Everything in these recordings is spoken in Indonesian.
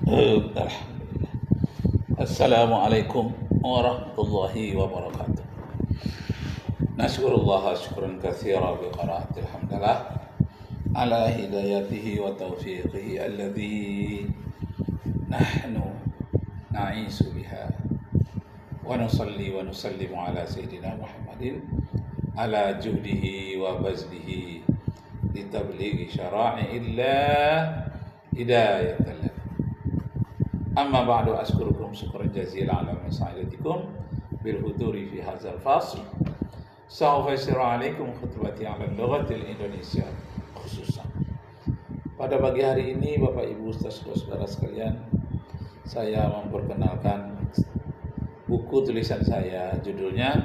Alhamdulillah. Assalamualaikum warahmatullahi wabarakatuh. Nasykurullah syukran katsira bi qiraatil hamdalah ala hidayatihi wa taufiqihi alladhi nahnu na'isu biha wa nusalli wa nusallimu ala sayyidina Muhammadin ala juhdihi wa bazlihi litablighi syara'i'illah hidayatan. Amma ba'du, askurukum syukran jazila ala masa'idatikum bil huduri fi hadzal fasl. Sawfa yasiru alaikum khutbati ala lughatil Indonesia khususan. Pada pagi hari ini Bapak Ibu saudara-saudara sekalian, saya memperkenalkan buku tulisan saya, judulnya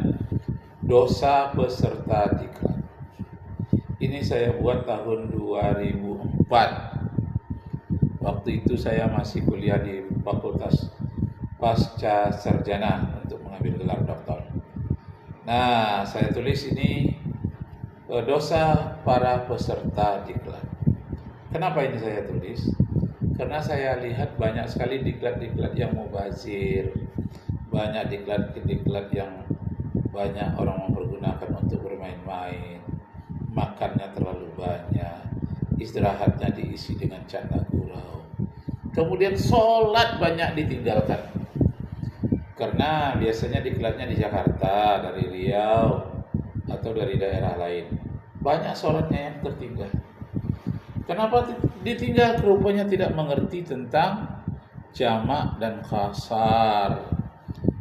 Dosa Peserta Diklat. Ini saya buat tahun 2004. Waktu itu saya masih kuliah di Fakultas Pasca Sarjana untuk mengambil gelar doktor. Nah, saya tulis ini dosa para peserta diklat. Kenapa ini saya tulis? Karena saya lihat banyak sekali diklat-diklat yang mubazir, banyak diklat-diklat yang banyak orang mempergunakan untuk bermain-main, makannya terlalu banyak, istirahatnya diisi dengan canda gurau. Kemudian sholat banyak ditinggalkan. Karena biasanya diklatnya di Jakarta, dari Riau, atau dari daerah lain. Banyak sholatnya yang tertinggal. Kenapa ditinggal? Rupanya tidak mengerti tentang jamak dan qasar.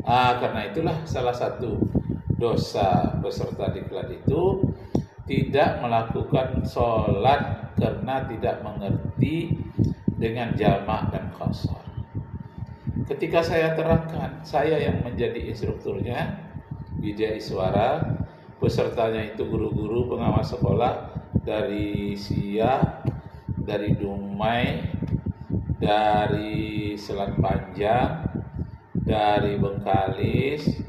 Karena itulah salah satu dosa peserta diklat itu tidak melakukan sholat karena tidak mengerti dengan jamak dan qasar. Ketika saya terangkan, saya yang menjadi instrukturnya, Widya Iswara, pesertanya itu guru-guru pengawas sekolah dari Siak, dari Dumai, dari Selat Panjang, dari Bengkalis,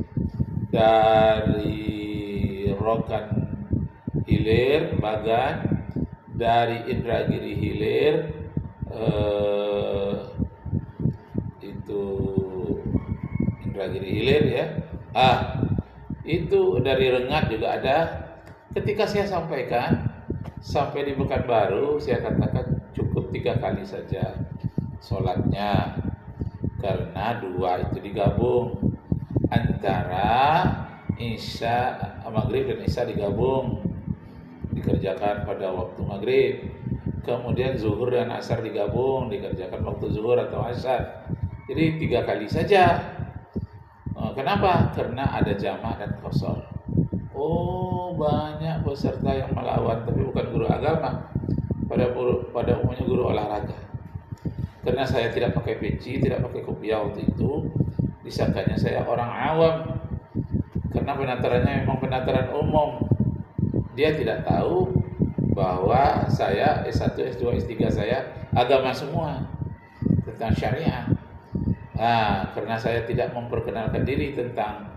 dari Rokan Hilir, Bagan, dari Indragiri Hilir, itu Indragiri Hilir ya. Itu dari Rengat juga ada. Ketika saya sampaikan sampai di Pekanbaru, saya katakan cukup 3 kali saja sholatnya, karena 2 itu digabung, antara Isya, Maghrib dan Isya digabung, dikerjakan pada waktu Maghrib. Kemudian zuhur dan asar digabung, dikerjakan waktu zuhur atau asar. Jadi 3 kali saja. Kenapa? Karena ada jamak dan qasar. Banyak peserta yang melawan, tapi bukan guru agama. Pada umumnya guru olahraga. Karena saya tidak pakai peci, tidak pakai kopiah waktu itu, disangkanya saya orang awam. Karena penatarannya memang penataran umum. Dia tidak tahu bahwa saya S1, S2, S3 saya agama semua tentang syariah. Karena saya tidak memperkenalkan diri tentang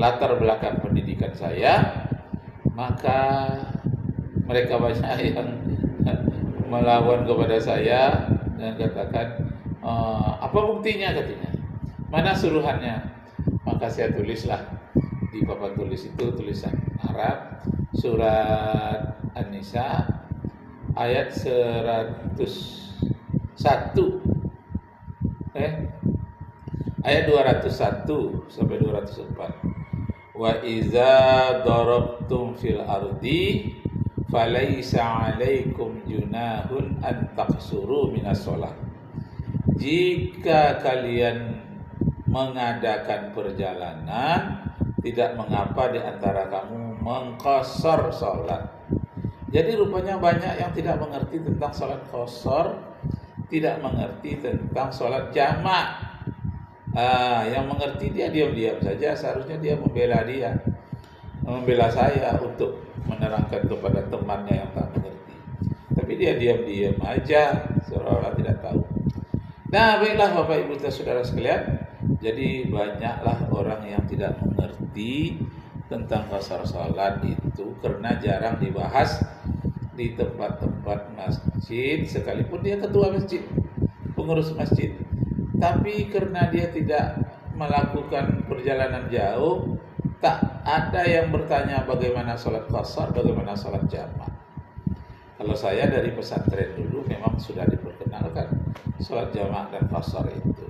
latar belakang pendidikan saya, maka mereka banyak yang melawan kepada saya dan katakan, apa buktinya katanya, mana suruhannya. Maka saya tulislah di papan tulis itu tulisan Arab, surat An-Nisa ayat 101, ayat 201 sampai 204. Wa iza darabtum fil ardi falaysa 'alaikum junahun an taqsuru minas shalah. Jika kalian mengadakan perjalanan, tidak mengapa di antara kamu mengqasar salat. Jadi rupanya banyak yang tidak mengerti tentang salat qasar, tidak mengerti tentang salat jamak. Yang mengerti dia diam-diam saja, seharusnya dia membela saya untuk menerangkan kepada temannya yang tak mengerti. Tapi dia diam-diam aja, seolah-olah tidak tahu. Nah, baiklah Bapak Ibu saudara sekalian, jadi banyaklah orang yang tidak mengerti tentang qasar salat itu karena jarang dibahas di tempat-tempat masjid, sekalipun dia ketua masjid, pengurus masjid. tapi karena dia tidak melakukan perjalanan jauh, tak ada yang bertanya bagaimana sholat qashar, bagaimana sholat jamak. Kalau saya dari pesantren dulu memang sudah diperkenalkan sholat jamak dan qashar itu.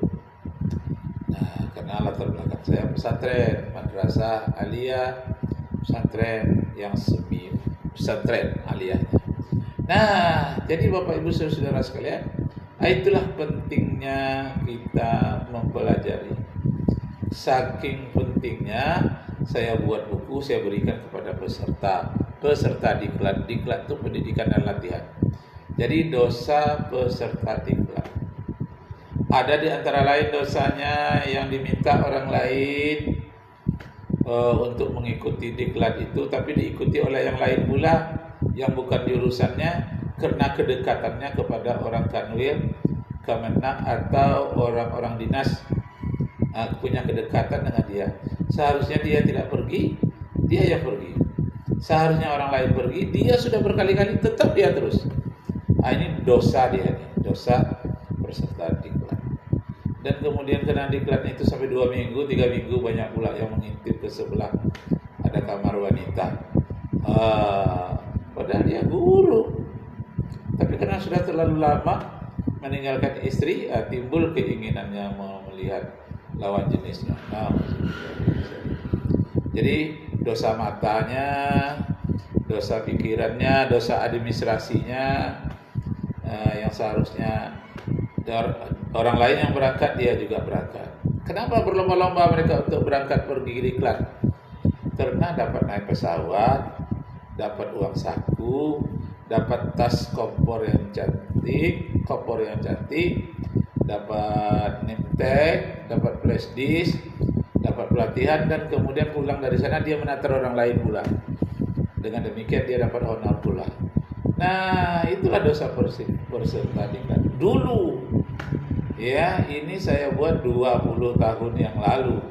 Nah, karena latar belakang saya pesantren, madrasah aliyah, pesantren yang semi pesantren aliyahnya. Nah, jadi Bapak Ibu Saudara sekalian, itulah pentingnya kita mempelajari. Saking pentingnya saya buat buku, saya berikan kepada peserta diklat. Diklat itu pendidikan dan latihan. Jadi dosa peserta diklat. Ada di antara lain dosanya yang diminta orang lain untuk mengikuti diklat itu, tapi diikuti oleh yang lain pula yang bukan jurusannya karena kedekatannya kepada orang kanwil, Kemenak atau orang-orang dinas punya kedekatan dengan dia. Seharusnya dia tidak pergi, dia yang pergi. Seharusnya orang lain pergi, dia sudah berkali-kali tetap dia terus. Ini dosa dia nih, dosa peserta diklat. Dan kemudian kena diklatnya itu sampai 2 minggu, 3 minggu, banyak pula yang mengintip ke sebelah ada kamar wanita. Padahal dia guru, tapi karena sudah terlalu lama meninggalkan istri, timbul keinginannya melihat lawan jenisnya. Jadi dosa matanya, dosa pikirannya, dosa administrasinya, yang seharusnya orang lain yang berangkat, dia juga berangkat. Kenapa berlomba-lomba mereka untuk berangkat pergi diklat? Karena dapat naik pesawat, dapat uang saku, dapat tas kompor yang cantik, dapat name tag, dapat flash disk, dapat pelatihan, dan kemudian pulang dari sana dia menantar orang lain pula. Dengan demikian dia dapat honor pula. Nah, itulah dosa peserta diklat. Dulu, ya, ini saya buat 20 tahun yang lalu.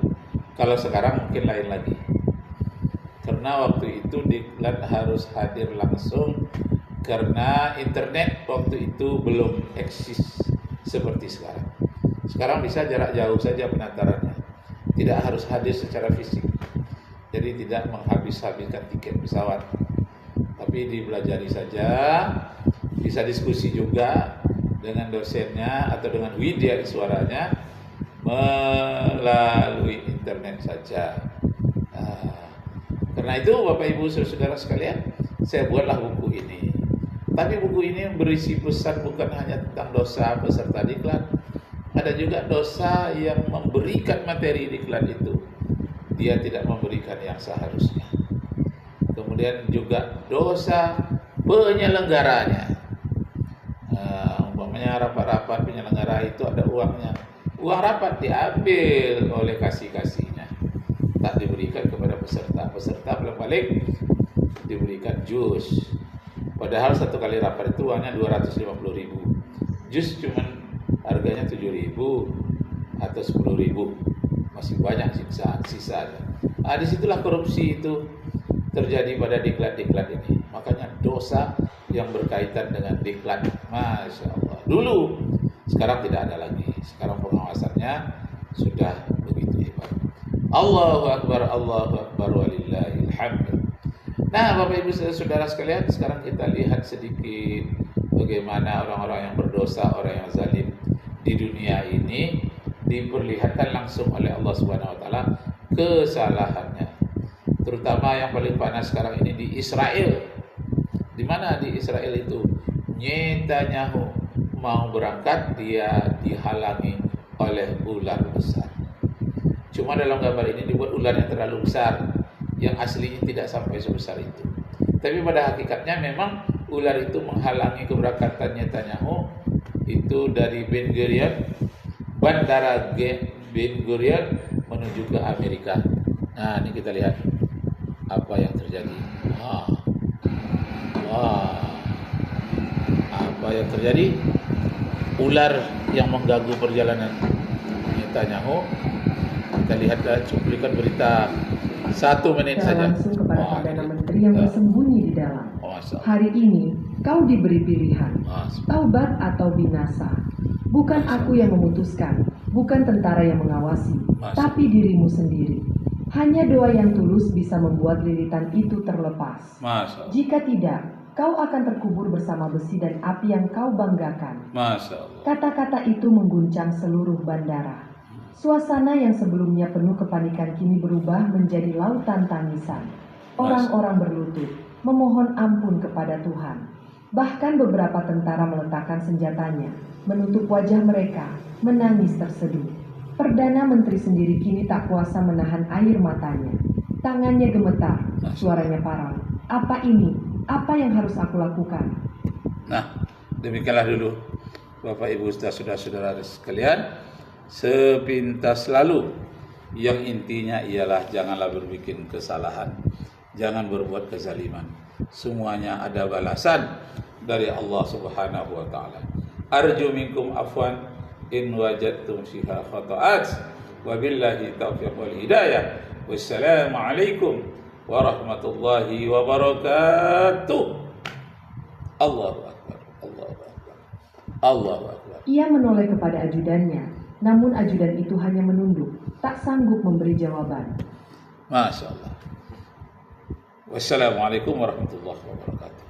Kalau sekarang mungkin lain lagi. Karena waktu itu diklat harus hadir langsung, karena internet waktu itu belum eksis seperti sekarang. Sekarang bisa jarak jauh saja penantarannya, tidak harus hadir secara fisik. Jadi tidak menghabiskan tiket pesawat, tapi dipelajari saja, bisa diskusi juga dengan dosennya atau dengan widya suaranya melalui internet saja. Karena itu Bapak Ibu Saudara sekalian, saya buatlah buku ini. Tapi buku ini berisi pesan bukan hanya tentang dosa peserta diklat, ada juga dosa yang memberikan materi diklat itu, dia tidak memberikan yang seharusnya. Kemudian juga dosa penyelenggaranya. Umpamanya rapat-rapat penyelenggara itu ada uangnya, uang rapat diambil oleh kasih-kasihnya, tak diberikan kepada peserta paling diberikan jus. Padahal satu kali rapat itu uangnya 250.000, jus cuman harganya 7.000 atau 10.000, masih banyak sisanya. Disitulah korupsi itu terjadi pada diklat-diklat ini. Makanya dosa yang berkaitan dengan diklat, Masya Allah, dulu, sekarang tidak ada lagi. Sekarang pengawasannya sudah begitu hebat. Allahu Akbar, walillahil hamd. Nah, Bapak Ibu Saudara sekalian, sekarang kita lihat sedikit bagaimana orang-orang yang berdosa, orang yang zalim di dunia ini diperlihatkan langsung oleh Allah Subhanahu wa taala kesalahannya. Terutama yang paling panas sekarang ini di Israel. Di mana di Israel itu? Netanyahu mau berangkat, dia dihalangi oleh ular besar. Cuma dalam gambar ini dibuat ular yang terlalu besar, yang aslinya tidak sampai sebesar itu. Tapi pada hakikatnya memang ular itu menghalangi keberangkatan Netanyahu itu dari Ben Gurion, bandara Ben Gurion menuju ke Amerika. Nah, ini kita lihat apa yang terjadi. Apa yang terjadi? Ular yang mengganggu perjalanan Netanyahu. Kita lihatlah cuplikan berita 1 menit saja. Langsung kepada Perdana Menteri yang bersembunyi di dalam. Hari ini kau diberi pilihan, taubat atau binasa. Bukan aku yang memutuskan, bukan tentara yang mengawasi, tapi dirimu sendiri. Hanya doa yang tulus bisa membuat lilitan itu terlepas. Jika tidak, kau akan terkubur bersama besi dan api yang kau banggakan. Kata-kata itu mengguncang seluruh bandara. Suasana yang sebelumnya penuh kepanikan kini berubah menjadi lautan tangisan. Orang-orang berlutut, memohon ampun kepada Tuhan. Bahkan beberapa tentara meletakkan senjatanya, menutup wajah mereka, menangis terseduh. Perdana Menteri sendiri kini tak kuasa menahan air matanya. Tangannya gemetar, suaranya parau. Apa ini? Apa yang harus aku lakukan? Nah, demikianlah dulu Bapak Ibu saudara-saudara sekalian, sepintas lalu yang intinya ialah janganlah berbikin kesalahan, jangan berbuat kezaliman. Semuanya ada balasan dari Allah Subhanahu wa taala. Arju minkum afwan in wajadtum fiha khata'at wabillahi taufiq wal hidayah. Wassalamu alaikum warahmatullahi wabarakatuh. Allahu akbar, Allahu akbar, Allahu akbar. Ia menoleh kepada ajudannya, namun ajudan itu hanya menunduk, tak sanggup memberi jawaban. Masya Allah. Wassalamualaikum warahmatullahi wabarakatuh.